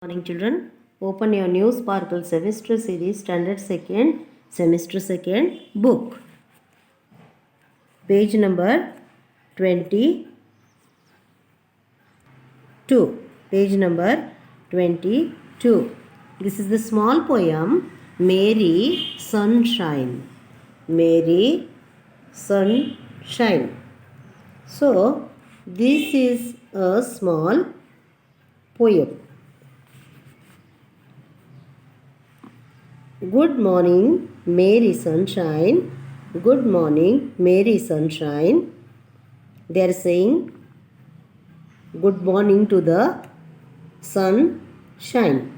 Morning children, open your new Sparkle semester series standard 2nd semester 2nd book, page number 22, page number 22. This is the small poem Mary Sunshine, Mary Sunshine. So this is a small poem. Good morning, Mary Sunshine. Good morning, Mary Sunshine. They are saying good morning to the sunshine.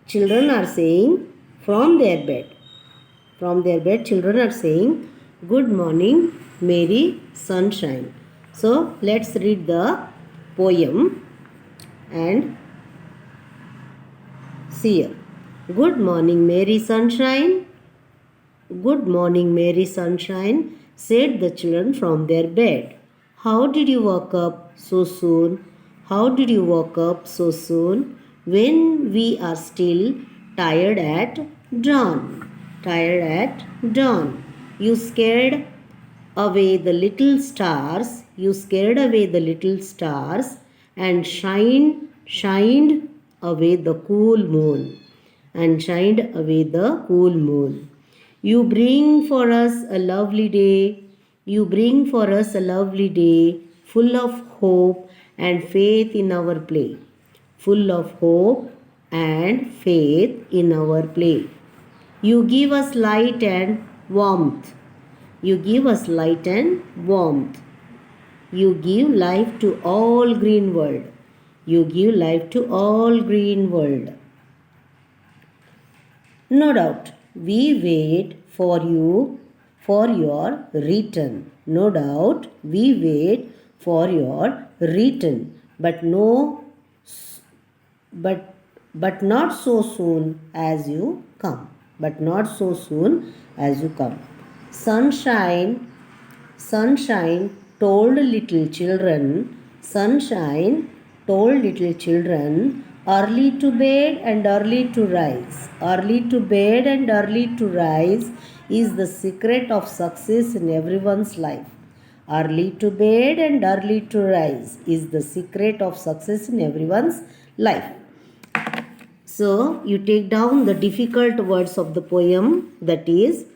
Children are saying from their bed. From their bed, children are saying good morning, Mary Sunshine. So let's read the poem and see here. Good morning, Mary Sunshine. Good morning, Mary Sunshine, said the children from their bed. How did you wake up so soon? How did you wake up so soon? When we are still tired at dawn. Tired at dawn. You scared away the little stars. You scared away the little stars and shined away the cool moon. And shined away the cool moon. You bring for us a lovely day. You bring for us a lovely day, full of hope and faith in our play. Full of hope and faith in our play. You give us light and warmth. You give us light and warmth. You give life to all green world. You give life to all green world. No doubt, we wait for you for your return. No doubt, we wait for your return. But not so soon as you come. But not so soon as you come. Sunshine told little children. Sunshine told little children. Early to bed and early to rise. Early to bed and early to rise is the secret of success in everyone's life. Early to bed and early to rise is the secret of success in everyone's life. So, you take down the difficult words of the poem, that is,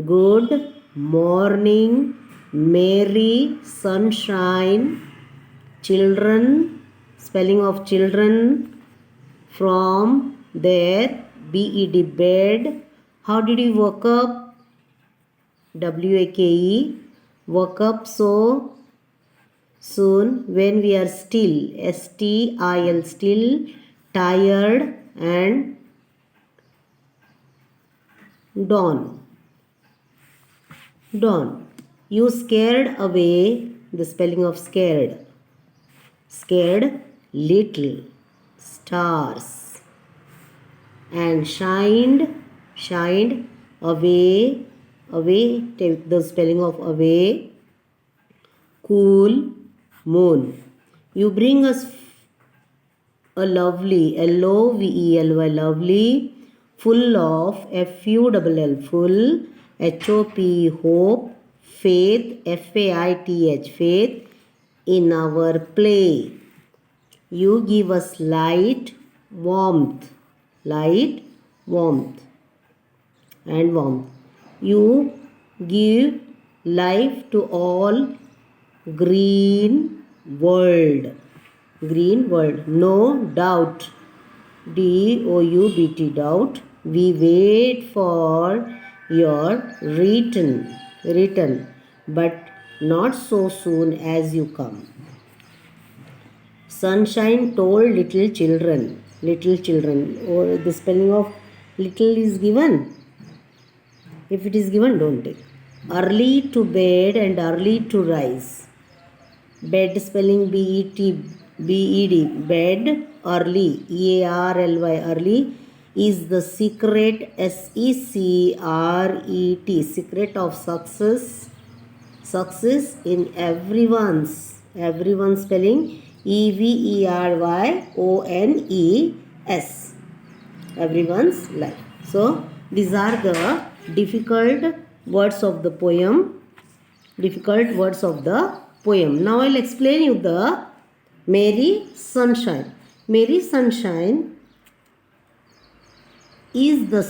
good morning, Mary Sunshine, children, spelling of children, from their bed. How did you wake up? WAKE. Woke up so soon when we are still. STIL. Still, tired and dawn. Dawn. You scared away. The spelling of scared. Scared little stars and shined away, take the spelling of away, cool moon. You bring us a lovely, LOVELY, lovely, full of FULL, full, HOP, hope, faith, FAITH, faith in our play. You give us light, warmth, and warmth. You give life to all green world. Green world, no doubt. DOUBT, doubt. We wait for your return, but not so soon as you come. Sunshine told little children. Or the spelling of little is given. If it is given, don't take. Early to bed and early to rise. Bed spelling BED. Bed, early, EARLY, early, is the secret, SECRET, secret of success in everyone's spelling Everyone's everyone's life. So these are the difficult words of the poem. Now I'll explain you the Merry Sunshine. Merry Sunshine is the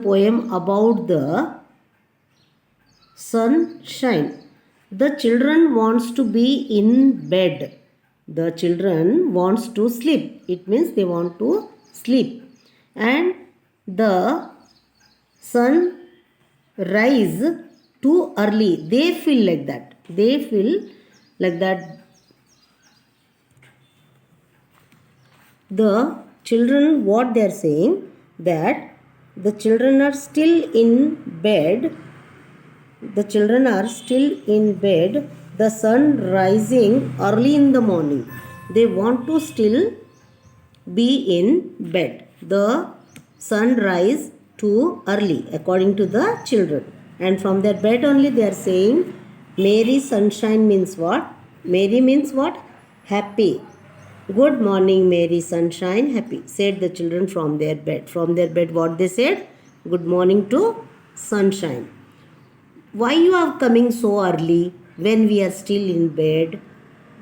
poem about the sunshine. The children wants to be in bed. The children wants to sleep. It means they want to sleep. And the sun rise too early. They feel like that. The children, what they are saying, that the children are still in bed. The sun rising early in the morning. They want to still be in bed. The sun rise too early according to the children. And from their bed only they are saying Merry Sunshine means what? Merry means what? Happy. Good morning, Merry Sunshine, happy, said the children from their bed. From their bed what they said? Good morning to sunshine. Why you are coming so early when we are still in bed?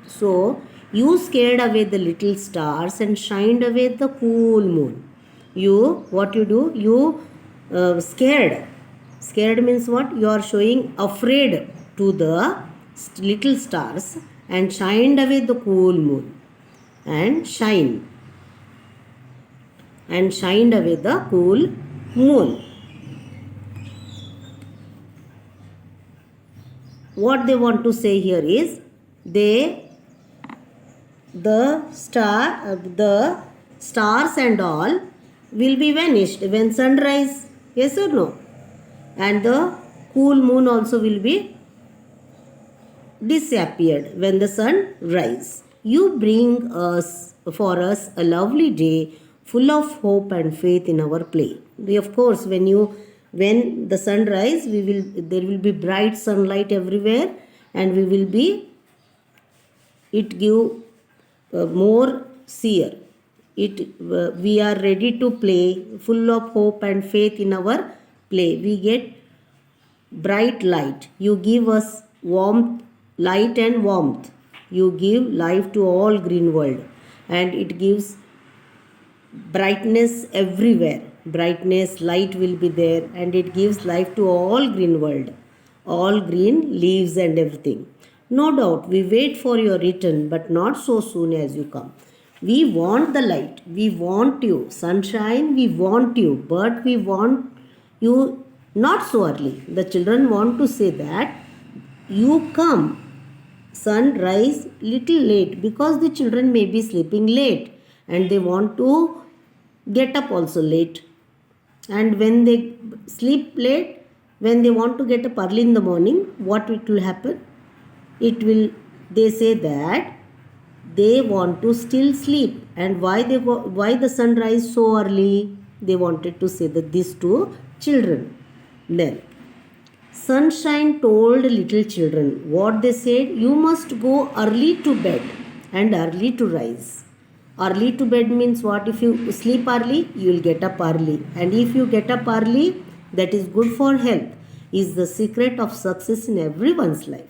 So you scared away the little stars and shined away the cool moon. What you do? You scared. Scared means what? You are showing afraid to the little stars and shined away the cool moon. And shined away the cool moon. What they want to say here is the stars and all will be vanished when sunrise. Yes or no? And the cool moon also will be disappeared when the sun rise. You bring for us a lovely day full of hope and faith in our play. Of course, when the sun rise, there will be bright sunlight everywhere, and it give more cheer. We are ready to play, full of hope and faith in our play. We get bright light. You give us light and warmth. You give life to all green world, and it gives brightness everywhere. Brightness, light will be there, and it gives life to all green world, all green leaves and everything. No doubt we wait for your return, but not so soon as you come. We want the light, we want you, sunshine, we want you, but we want you not so early. The children want to say that you come sunrise little late, because the children may be sleeping late and they want to get up also late. And when they sleep late, when they want to get up early in the morning, what it will happen? They say that they want to still sleep. And why the sunrise so early? They wanted to say that these two children. Then sunshine told little children what they said: you must go early to bed and early to rise. Early to bed means what? If you sleep early, you will get up early. And if you get up early, that is good for health, is the secret of success in everyone's life.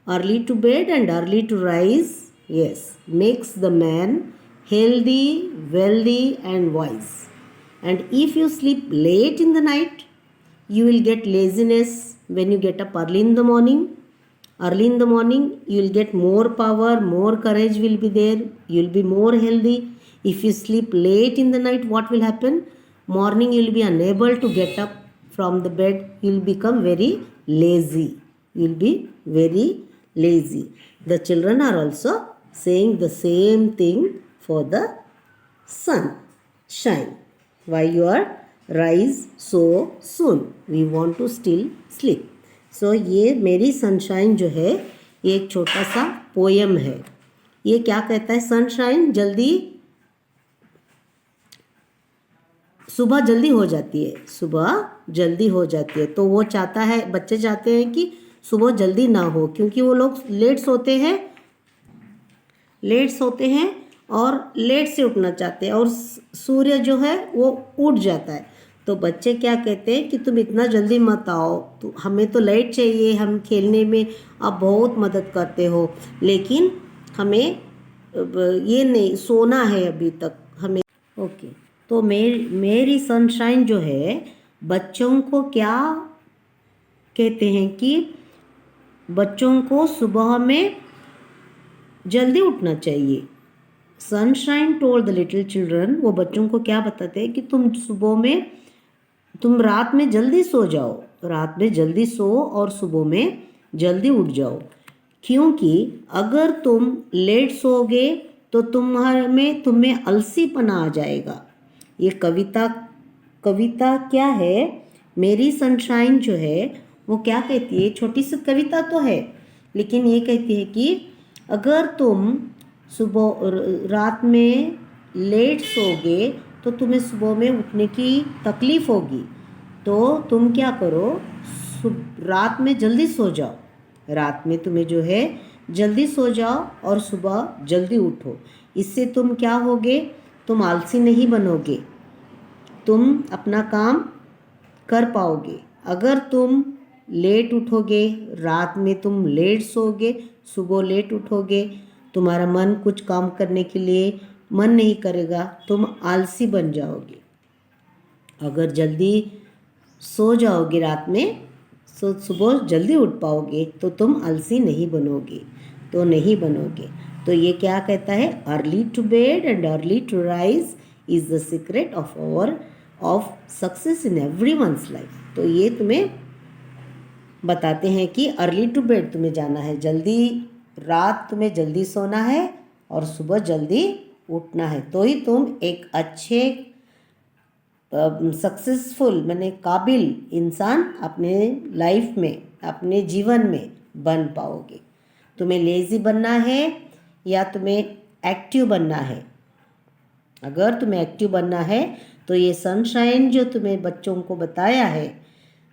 Early to bed and early to rise, yes, makes the man healthy, wealthy and wise. And if you sleep late in the night, you will get laziness when you get up early in the morning. Early in the morning, you will get more power, more courage will be there. You will be more healthy. If you sleep late in the night, what will happen? Morning, you will be unable to get up from the bed. You will become very lazy. You will be very lazy. The children are also saying the same thing for the sunshine. Why you are rise so soon? We want to still sleep. सो ये मेरी sunshine जो है, ये एक छोटा सा poem है. ये क्या कहता है? सनशाइन, जल्दी सुबह जल्दी हो जाती है, सुबह जल्दी हो जाती है। तो वो चाहता है, बच्चे चाहते हैं कि सुबह जल्दी ना हो, क्योंकि वो लोग लेट सोते हैं और लेट से उठना चाहते हैं, और सूर्य जो है वो उठ जाता है। तो बच्चे क्या कहते हैं कि तुम इतना जल्दी मत आओ, तो हमें तो लेट चाहिए, हम खेलने में आप बहुत मदद करते हो, लेकिन हमें ये नहीं सोना है अभी तक हमें। ओके, तो मेरी सनशाइन जो है बच्चों को क्या कहते हैं कि बच्चों को सुबह में जल्दी उठना चाहिए। Sunshine told the little children, वो बच्चों को क्या बताते हैं कि तुम रात में जल्दी सो जाओ, रात में जल्दी सो और सुबह में जल्दी उठ जाओ, क्योंकि अगर तुम लेट सोओगे तो तुम्हें आलसीपना आ जाएगा। ये कविता क्या है, मेरी सनशाइन जो है वो क्या कहती है, छोटी सी कविता तो है, लेकिन ये कहती है कि अगर तुम रात में लेट सोओगे तो तुम्हें सुबह में उठने की तकलीफ होगी। तो तुम क्या करो, रात में जल्दी सो जाओ, रात में तुम्हें जो है जल्दी सो जाओ और सुबह जल्दी उठो। इससे तुम क्या होगे, तुम आलसी नहीं बनोगे, तुम अपना काम कर पाओगे। अगर तुम लेट उठोगे, रात में तुम लेट सोओगे, सुबह लेट उठोगे, तुम्हारा मन कुछ काम करने के लिए मन नहीं करेगा, तुम आलसी बन जाओगे। अगर जल्दी सो जाओगे रात में, सुबह जल्दी उठ पाओगे, तो तुम आलसी नहीं बनोगे। तो ये क्या कहता है, early to bed and early to rise is the secret of success in everyone's life. तो ये तुम्हें बताते हैं कि अर्ली टू बेड तुम्हें जाना है, रात तुम्हें जल्दी सोना है और सुबह जल्दी उठना है, तो ही तुम एक अच्छे सक्सेसफुल माने काबिल इंसान अपने लाइफ में, अपने जीवन में बन पाओगे। तुम्हें लेज़ी बनना है या तुम्हें एक्टिव बनना है। अगर तुम्हें एक्टिव बनना है तो ये सनशाइन जो तुम्हें बच्चों को बताया है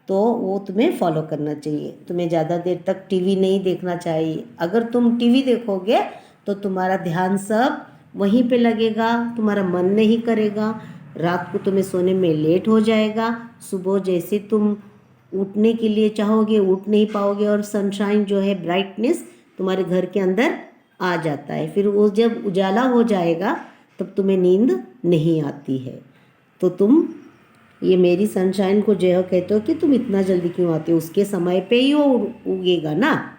तो वो तुम्हें फॉलो करना चाहिए। तुम्हें ज़्यादा देर तक टीवी नहीं देखना चाहिए। अगर तुम टीवी देखोगे तो तुम्हारा ध्यान सब वहीं पे लगेगा, तुम्हारा मन नहीं करेगा, रात को तुम्हें सोने में लेट हो जाएगा, सुबह जैसे तुम उठने के लिए चाहोगे उठ नहीं पाओगे, और सनशाइन जो है ब्राइटनेस तुम्हारे घर के अंदर आ जाता है। फिर वो जब उजाला हो जाएगा तब तुम्हें नींद नहीं आती है। तो तुम ये मेरी सनशाइन को जो कहते हो कि तुम इतना जल्दी क्यों आते हो, उसके समय पे ही वो उगेगा ना,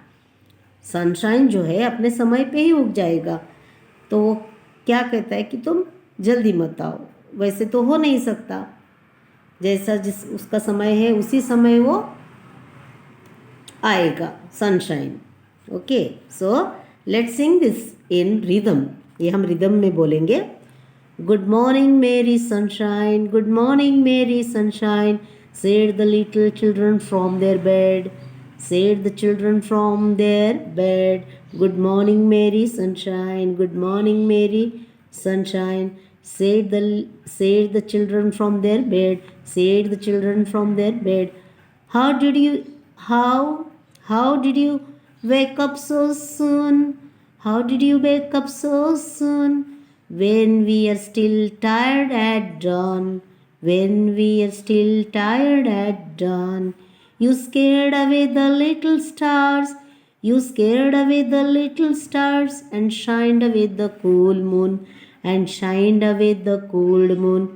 सनशाइन जो है अपने समय पे ही उग जाएगा। तो वो क्या कहता है कि तुम जल्दी मत आओ, वैसे तो हो नहीं सकता, जैसा जिस उसका समय है उसी समय वो आएगा sunshine. Okay, so let's Singh this in rhythm, ये हम रिदम में बोलेंगे। Good morning, Mary Sunshine. Good morning, Mary Sunshine. Said the little children from their bed. Said the children from their bed. Good morning, Mary Sunshine. Good morning, Mary Sunshine. Said the children from their bed. Said the children from their bed. How did you how did you wake up so soon? How did you wake up so soon? When we are still tired at dawn, when we are still tired at dawn, you scared away the little stars, you scared away the little stars, and shined away the cool moon, and shined away the cold moon.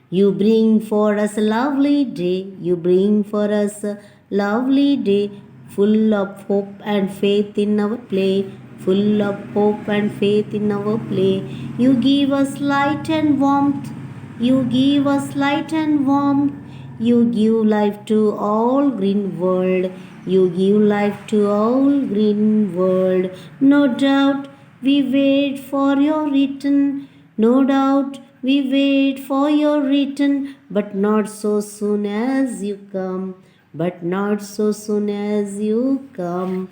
You bring for us a lovely day, you bring for us a lovely day, full of hope and faith in our play, full of hope and faith in our play. You give us light and warmth, you give us light and warmth, you give life to all green world, you give life to all green world. No doubt we wait for your return, no doubt we wait for your return, but not so soon as you come, but not so soon as you come.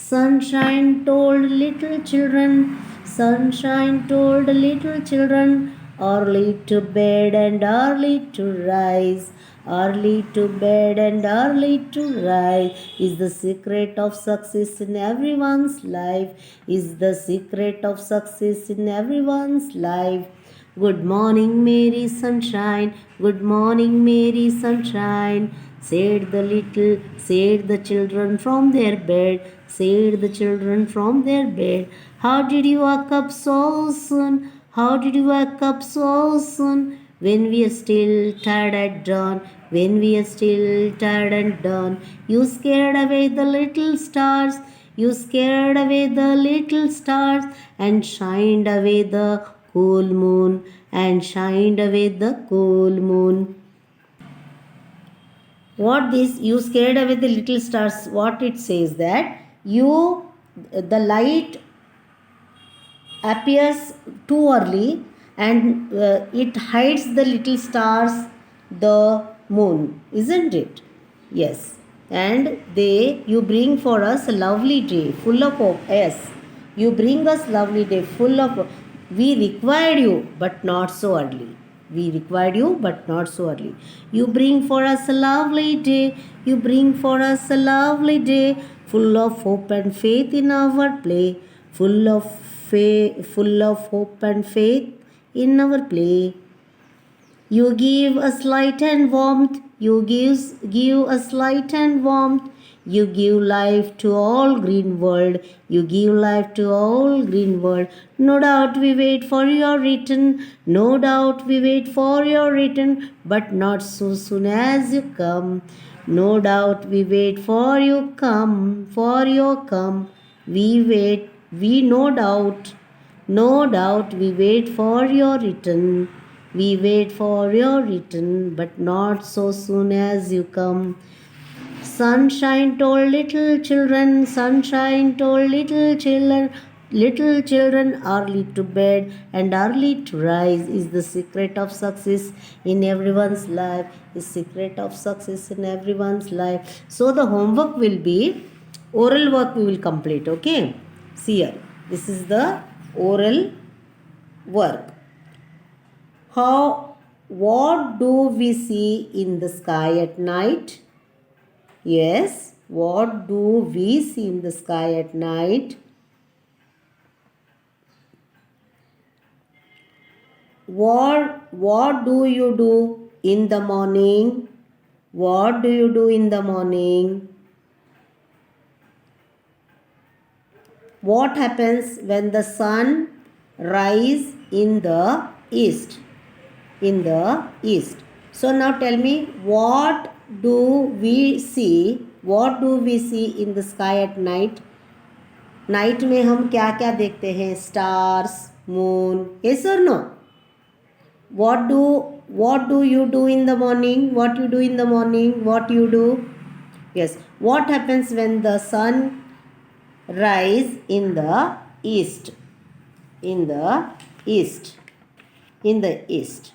Sunshine told little children, sunshine told little children early to bed and early to rise. Early to bed and early to rise is the secret of success in everyone's life. Is the secret of success in everyone's life. Good morning, Mary Sunshine. Good morning, Mary Sunshine. Said the children from their bed. Said the children from their bed. How did you wake up so soon? How did you wake up so soon? When we are still tired at dawn. When we are still tired at dawn. You scared away the little stars. You scared away the little stars and shined away the cool moon. And shined away the cool moon. What this, you scared away the little stars, what it says that you, the light appears too early and it hides the little stars, the moon, isn't it? Yes. And you bring for us a lovely day full of hope. Yes, you bring us lovely day full of hope. We required you but not so early. We required you but not so early. You bring for us a lovely day. You bring for us a lovely day full of hope and faith in our play. Full of hope and faith in our play. You give us light and warmth. You give us light and warmth. You give life to all green world. You give life to all green world. No doubt we wait for your return. No doubt we wait for your return, but not so soon as you come. No doubt we wait for you come, for your come. We wait, we no doubt we wait for your return. We wait for your return, but not so soon as you come. Sunshine told little children, sunshine told little children, early to bed and early to rise is the secret of success in everyone's life. Is secret of success in everyone's life. So the homework will be oral work we will complete. Okay. See here. This is the oral work. What do we see in the sky at night? Yes, what do we see in the sky at night? What do you do in the morning? What do you do in the morning? What happens when the sun rises in the east? In the east. So now tell me, what do we see? What do we see in the sky at night? Night में हम क्या क्या देखते हैं? Stars, moon. Yes or no? What do you do in the morning? What you do in the morning? What you do? Yes. What happens when the sun rise in the east? In the east. In the east.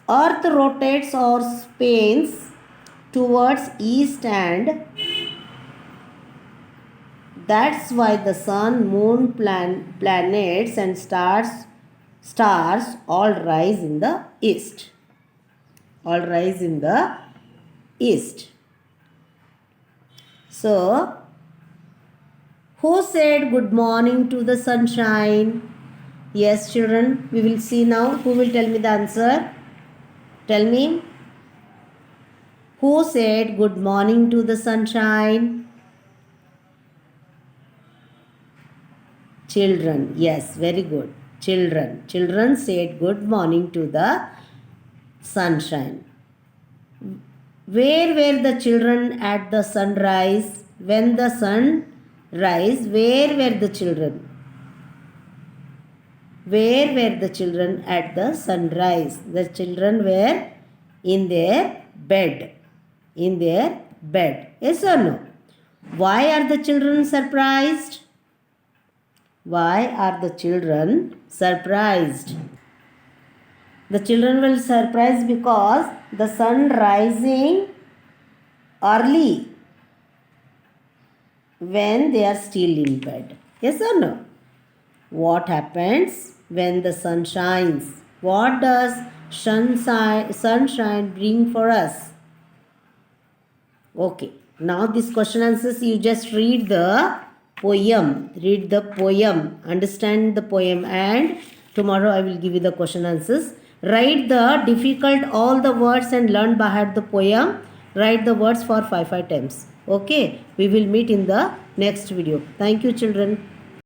Earth rotates or spins towards east, and that's why the sun, moon, planets and stars all rise in the east. All rise in the east. So, who said good morning to the sunshine? Yes, children, we will see now. Who will tell me the answer? Tell me. Who said good morning to the sunshine? Children. Yes, very good. Children. Children said good morning to the sunshine. Where were the children at the sunrise? When the sun rise, where were the children? Where were the children at the sunrise? The children were in their bed. In their bed. Yes or no? Why are the children surprised? Why are the children surprised? The children will surprise because the sun rising early when they are still in bed. Yes or no? What happens when the sun shines. What does sunshine bring for us? Okay, now this question answers, you just read the poem. Read the poem, understand the poem, and tomorrow I will give you the question answers. Write the difficult all the words and learn by heart the poem. Write the words for 5 times. Okay, we will meet in the next video. Thank you, children.